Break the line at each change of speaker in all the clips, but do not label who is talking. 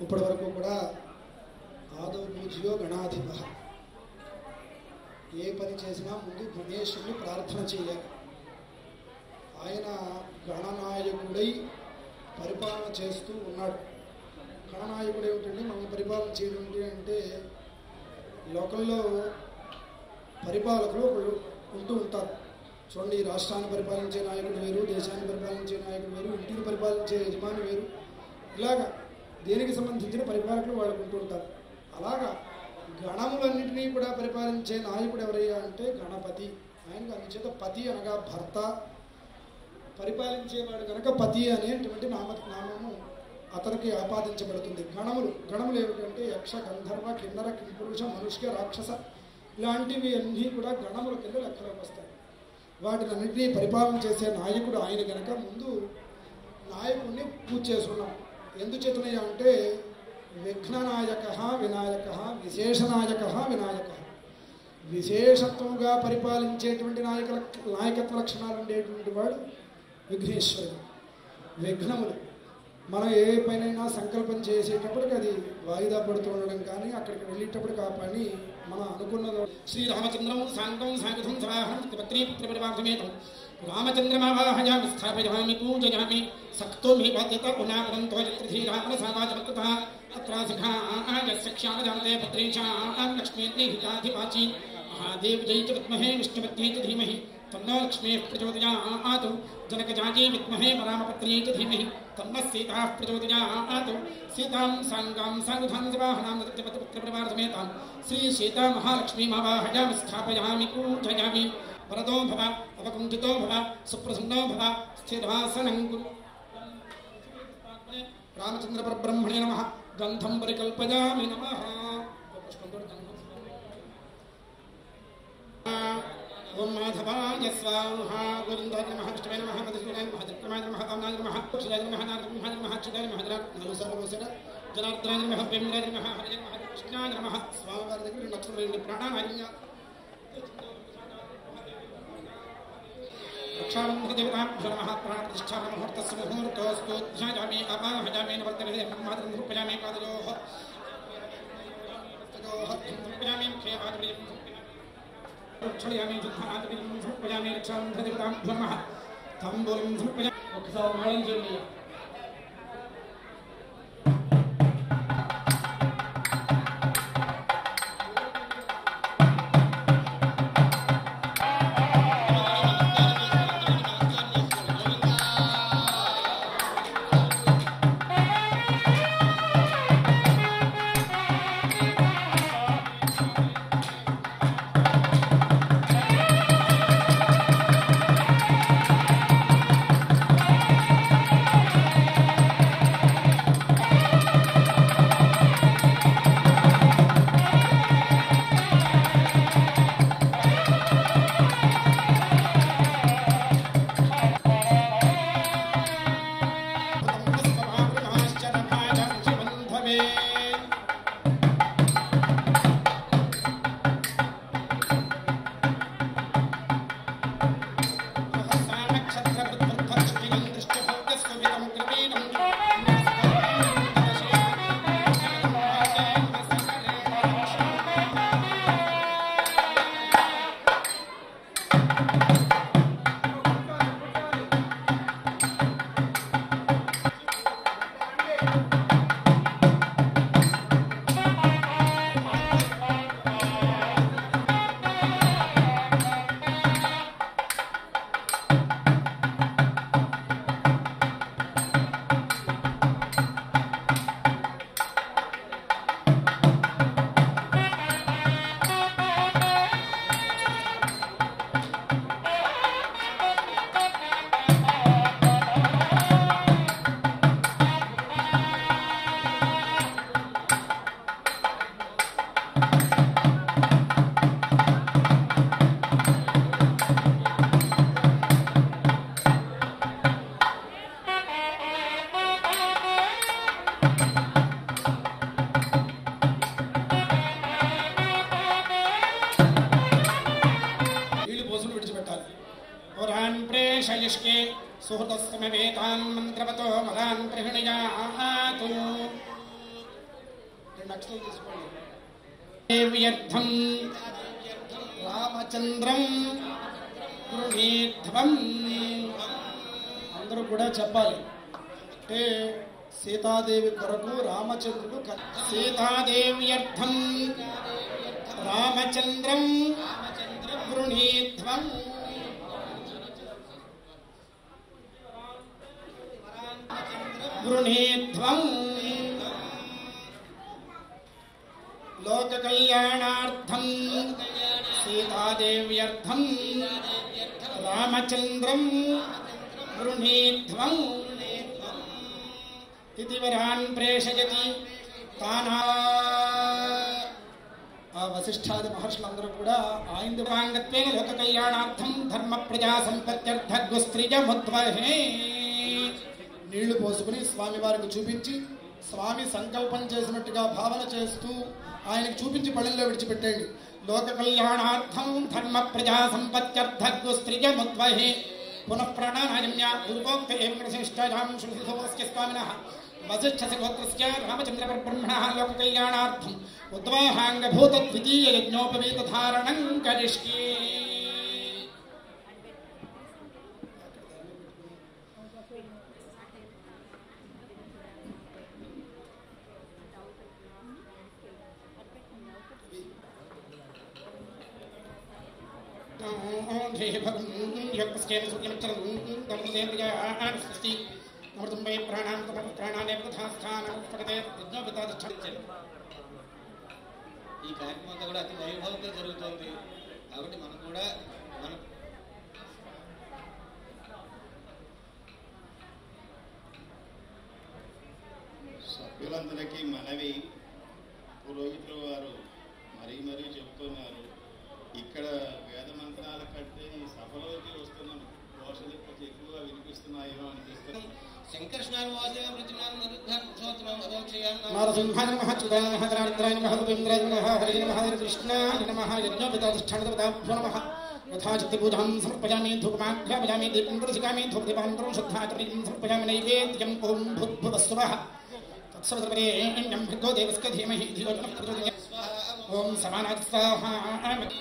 ఇప్పటి వరకు కూడా ఆదౌ పూజ్యో గణాధిప, ఏ పని చేసినా ముందు గణేశుడిని ప్రార్థన చేయాలి. ఆయన గణనాయకుడై పరిపాలన చేస్తూ ఉన్నాడు. గణనాయకుడు ఏమిటంటే మనం పరిపాలన చేయడం అంటే, లోకంలో పరిపాలకులు ఒకళ్ళు ఉంటూ ఉంటారు. చూడండి, ఈ రాష్ట్రాన్ని పరిపాలించే నాయకుడు వేరు, దేశాన్ని పరిపాలించే నాయకుడు వేరు, ఇంటిని పరిపాలించే యజమాని వేరు. ఇలాగా దేనికి సంబంధించిన పరిపాలకులు వాళ్ళకు ఉంటూ ఉంటారు. అలాగా గణములన్నింటినీ కూడా పరిపాలించే నాయకుడు ఎవరయ్యా అంటే గణపతి. ఆయనకు అందుచేత పతి అనగా భర్త, పరిపాలించేవాడు కనుక పతి అనేటువంటి నామము అతనికి ఆపాదించబడుతుంది. గణములు ఏమిటంటే యక్ష, గంధర్వ, కిన్నర, కింపురుష, మనుష్య, రాక్షస ఇలాంటివి అన్నీ కూడా గణముల కింద లెక్కలోకి వస్తాయి. వాటిని అన్నింటినీ పరిపాలన చేసే నాయకుడు ఆయన కనుక ముందు నాయకుడిని పూజ చేసుకున్నాం. ఎందుచేతనయ్యా అంటే విఘ్ననాయక వినాయక, విశేషనాయక వినాయక. విశేషత్వంగా పరిపాలించేటువంటి నాయకత్వ లక్షణాలు ఉండేటువంటి వాడు విఘ్నేశ్వరుడు. విఘ్నములు మనం ఏ పైనైనా సంకల్పం చేసేటప్పటికి అది వాయిదా పడుతూ ఉండడం కానీ, అక్కడికి వెళ్ళేటప్పటికి ఆ పని మనం అనుకున్నది.
శ్రీరామచంద్రం సాంగం సాగతం సవాహం పత్నీ పుత్ర పరివారమేతం రామచంద్రమావాహయామి స్థాపయామి పూజయామి సక్తో మీ బాధ్యత పునాపరంతో శ్రీరామ సమాజమకృత అత్రాసిఘాయస్య క్షామజాతే పత్రీషాం లక్ష్మీర్నిహితాధివాచి మహాదేవ్యై చ విద్మహే విష్ణుపత్న్యై చ ధీమహి తన్నో లక్ష్మీః ప్రచోదయాత్ జనకజాయై విద్మహే పరామపత్న్యై చ ధీమహి తన్నః సీతాః ప్రచోదయాత్ సీతాం సాంగాం సాంగధాం సవాహనాం పుత్రపరివారసమేతాం శ్రీ సీతా మహాలక్ష్మీమావాహయామి స్థాపయామి పూజయామి వరదో భవ అవకుంఠితో భవ సుప్రసన్నో భవ స్థిరాసనం కురు. రామచంద్ర పరబ్రహ్మణే నమః. గంధం పరికల్పయామి నమః. ఓం మాధవాయ స్వాహా. గోవిందాయ నమః. విష్ణువే నమః. మధుసూదనాయ నమః. త్రికమాయ నమః. కామనాయ నమః. అక్షరాయ నమః. నారసింహాయ నమః. అచ్యుతాయ నమః. జనార్దనాయ నమః. ప్రేమరాయ నమః. హరే నమః. కృష్ణాయ నమః. స్వామివారి దగ్గర నక్షత్రం ప్రాణాయ రక్షాబంధదేవతాభ్యో నమః. ప్రాణప్రతిష్ఠాముహూర్తస్య ముహూర్తోస్తు ధ్యాయామి అపాహయామి నవర్తనే బ్రహ్మాద్రం సమర్పయామి పాదయోః సమర్పయామి క్షేమాగ్నిం సమర్పయామి శుద్ధాగ్నిం సమర్పయామి రక్షాబంధదేవతాభ్యో నమః. తాంబూలం సమర్పయామి. ఒకసారి మేళం చేయండి. शयिष्के सुहृदस्समवेतान् मन्त्रवतो मदान् प्रहिणयातु
అక్షతలు తీసుకోండి.
దేవ్యర్థం రామచంద్రం గృహీధ్వం.
అందరూ కూడా చెప్పాలి. అంటే సీతాదేవి కొరకు రామచంద్రుడు
సీతాదేవ్యర్థం రామచంద్రం గృహీధ్వం. గృహీధ్వం లోక కళ్యాణార్థం సీతాదేవ్యర్థం రామచంద్రం గృహీధ్వం. ఇది వరాన్ ప్రేషయతి తానా.
ఆ వశిష్ఠాది మహర్షులందరూ కూడా
ఆయిందువాంగత్వేన లోక కళ్యాణార్థం ధర్మ ప్రజా సంపత్యర్థగుస్త్రిజముద్వహే.
నీళ్లు పోసుకుని స్వామివారికి చూపించి స్వామి సంకల్పం చేసినట్టుగా భావన చేస్తూ ఆయనకు చూపించి పళ్ళెంలో విడిచిపెట్టేయండి.
లోక కళ్యాణార్థం ధర్మ ప్రజా సంపత్యర్థగుస్త్రిజముద్వహే. పునః ప్రాణానాయమ్య పూర్వోక్త ఏవం ప్రశిష్టాయాం శుభోస్య స్వామినః వసిష్ఠస్య గోత్రస్య రామచంద్ర పరబ్రహ్మణః లోక కళ్యాణార్థం ఉద్వాహాంగభూత ద్వితీయ యజ్ఞోపవీత ధారణం కరిష్యే.
ఈ కార్యక్రమం అంతా కూడా అతి వైభవంగా జరుగుతుంది. కాబట్టి మనం కూడా సభ్యులందరికీ మనవి, పురోహితులు వారు మరీ మరీ చెప్తున్నారు, ఇక్కడ వేద మంత్రాల కంటే ఈ సభలోకి వస్తున్న ఘోషలు కొంచెం ఎక్కువగా వినిపిస్తున్నాయో అనిపిస్తుంది. శంకర్షణాలు వాసుదేవ ప్రతిమానం నరుద్ధాత్మోత్తమం అదోక్షయాం
నారసింహాయ నమః చుదాయ నమః ధనార్ద్రాయ నమః గోవింద్రాయ నమః హరే నమః కృష్ణాయ నమః యజ్ఞోపేతాధిష్ఠానదేవతాభ్యో నమః. యథాచిత్తి పూజాం సమర్పయామి ధూపమాఘ్రాపయామి దీపం ప్రతిష్ఠామి ధూపదీపానంతరం శుద్ధాచరణీం సమర్పయామి నైవేద్యం ఓం భూర్భువస్సువః తత్సవితుర్వరేణ్యం భర్గో దేవస్య ధీమహి ధియో యో నః ప్రచోదయాత్. ఓం సమానాయ స్వాహా.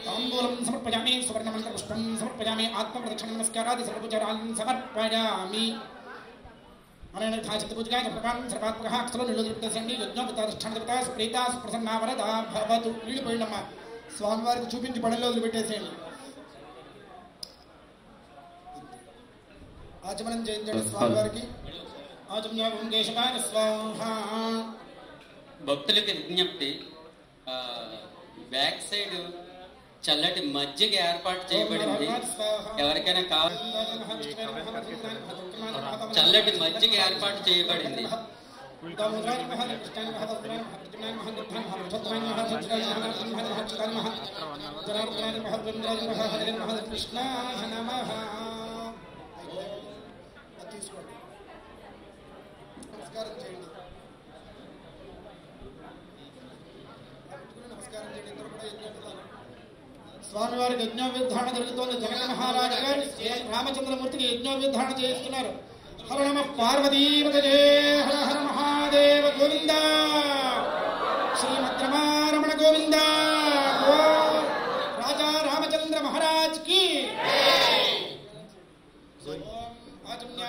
తాంబూలం సమర్పయామి సువర్ణమంత్రపుష్పం సమర్పయామి ఆత్మప్రదక్షిణ నమస్కారాది సర్వోపచారాన్ సమర్పయామి. పూజగాయ భగవాన్ సర్వాత్మక అక్షరం నీళ్ళు పెట్టేసండి. యజ్ఞోపేతాధిష్ఠాన దేవత సుప్రీత సుప్రసన్నా వరదా భవతు. నీళ్ళు పోయిండమ్మా,
స్వామివారికి చూపించి పళ్ళెంలో వదిలిపెట్టేసేయండి. ఆచమనం చేయించండి స్వామివారికి.
ఆచమ్యం కేశవాయ స్వాహా.
భక్తులకి విజ్ఞప్తి, బ్యాక్ సైడ్ చల్లటి మజ్జిగ ఏర్పాటు చేయబడింది. ఎవరికైనా కావాలి చల్లటి మజ్జిగ ఏర్పాటు చేయబడింది.
తీసుకోండి, నమస్కారం చేయండి. నమస్కారం చేయండి. ఇద్దరు కూడా యజ్ఞోపేతాలు.
స్వామివారికి యజ్ఞోపేతాన జరుగుతోంది. జనక మహారాజు గారు రామచంద్రమూర్తికి యజ్ఞోపేతాన చేస్తున్నారు. హర నమ పార్వతీపతయే హర హర మహాదేవ గోవింద. శ్రీమద్రమారమణ గోవింద. రాజా రామచంద్ర మహారాజ్ కి. ఆచమ్య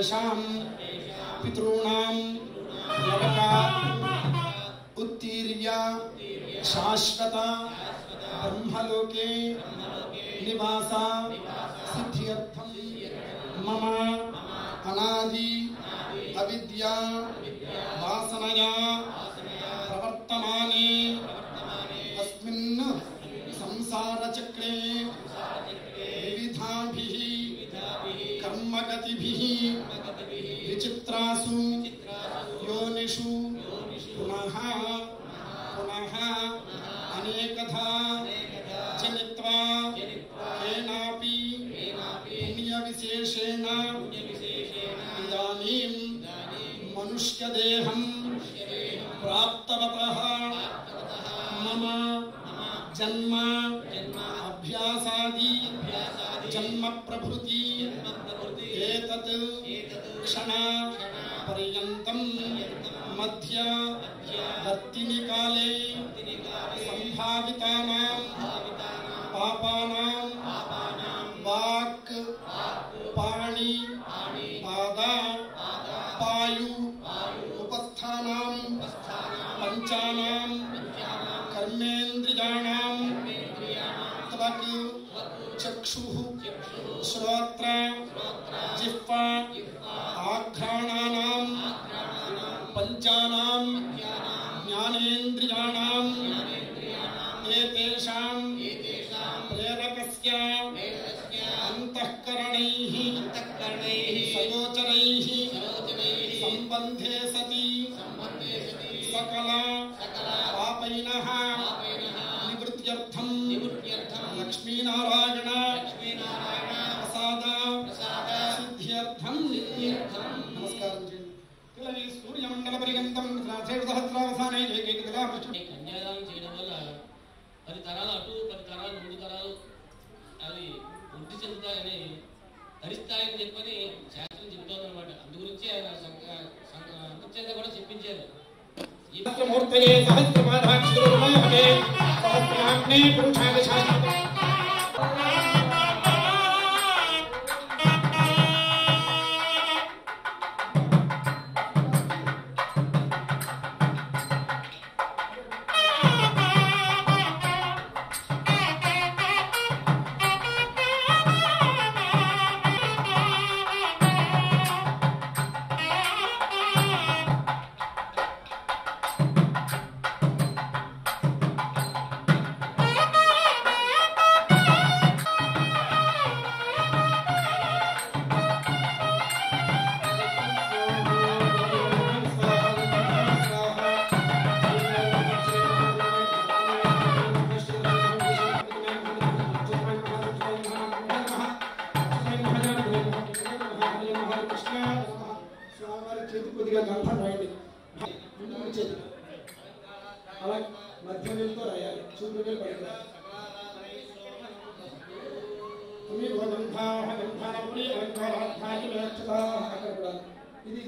సర్వేషాం పితॄణాం నరకా ఉత్తీర్య శాశ్వత బ్రహ్మలోకే నివాస సిద్ధ్యర్థం మమ అనాది అవిద్యా వాసనయా ప్రవర్తమానే అస్మిన్ సంసారచక్రే వివిధాభిః కర్మగతిభిః విచిత్రాసు యోనిషు పునః పునః అనేకధా జనిత్వా కేనాపి పుణ్యవిశేషేణ ఇదానీం మనుష్యదేహం ప్రాప్తవతః మమ జన్మ అభ్యాసాది జన్మ ప్రభృతి ఏతత్ క్షణ పర్యంతం మధ్య వర్తిని కాలే సంభావితానాం పాపానాం వాక్ పాణి పాద పాయు ఉపస్థానాం పంచానాం కర్మేంద్రియాణాం త్వక్ చక్షుః శ్రోత్ర జిహ్వా ఆఘ్రాణానాం పంచానాం జ్ఞానేంద్రియాణాం ఏతేషాం ప్రేరకస్య అంతఃకరణైః సగోచరైః సంబంధే సతి సకల పాపైనః నివృత్త్యర్థం లక్ష్మీనారాయణ ప్రసాద సిద్ధ్యర్థం. నమస్కారం చేయండి. సూర్యమండల పర్యంతం సహస్రావసానే
కన్యాదానం చేయడం వల్ల 10 తరాలు అటు 10 తరాలు 3 తరాలు అవి వృద్ధి చెందుతాయని ధరిస్తాయని చెప్పని శాస్త్రం చెబుతోంది అనమాట. అందు గురించి ఆయన అంతచేత కూడా చెప్పించారు.
మూర్తయే సహస్రమాధాక్షురుమోహే సహస్రాగ్నే పురుషాయ శాశ్వత కొద్దిగా గంభం రాయండి. అలా మధ్య వేలుతో రాయాలి. చూపు వేలు పడుతుంది. అక్కడ కూడా ఇది